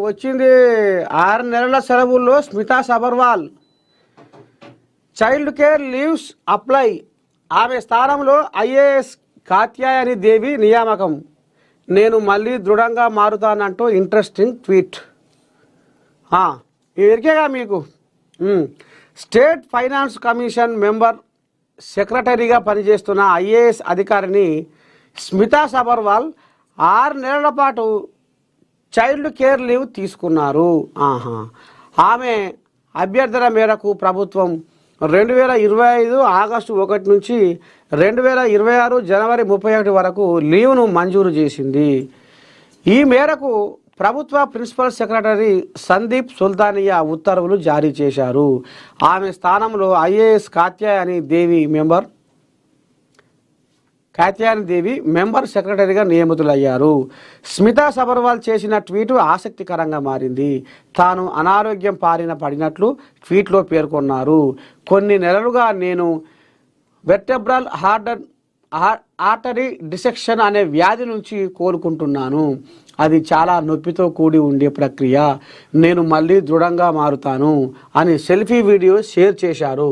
వచ్చింది 6 నెలల సెలవుల్లో Smita Sabharwal child care leaves apply. ఆమె స్థానంలో ఐఏఎస్ కాత్యాయని దేవి నియామకం. నేను మళ్ళీ దృఢంగా మారుతానంటూ ఇంట్రెస్టింగ్ ట్వీట్. ఎరికేగా మీకు. స్టేట్ ఫైనాన్స్ కమిషన్ మెంబర్ సెక్రటరీగా పనిచేస్తున్న ఐఏఎస్ అధికారిని స్మితా సబర్వాల్ 6 నెలల పాటు చైల్డ్ కేర్ లీవ్ తీసుకున్నారు. ఆమె అభ్యర్థన మేరకు ప్రభుత్వం 2025 ఆగస్టు 1 నుంచి 2026 జనవరి 31 వరకు లీవ్ను మంజూరు చేసింది. ఈ మేరకు ప్రభుత్వ ప్రిన్సిపల్ సెక్రటరీ సందీప్ సుల్తానియా ఉత్తర్వులు జారీ చేశారు. ఆమె స్థానంలో ఐఏఎస్ కాత్యాయని దేవి మెంబర్ సెక్రటరీగా నియమితులయ్యారు. స్మితా సబర్వాల్ చేసిన ట్వీటు ఆసక్తికరంగా మారింది. తాను అనారోగ్యం బారిన పడినట్లు ట్వీట్లో పేర్కొన్నారు. కొన్ని నెలలుగా నేను వెర్టెబ్రల్ ఆర్టరీ డిసెక్షన్ అనే వ్యాధి నుంచి కోలుకుంటున్నాను. అది చాలా నొప్పితో కూడి ఉండే ప్రక్రియ. నేను మళ్ళీ దృఢంగా మారుతాను అని సెల్ఫీ వీడియో షేర్ చేశారు.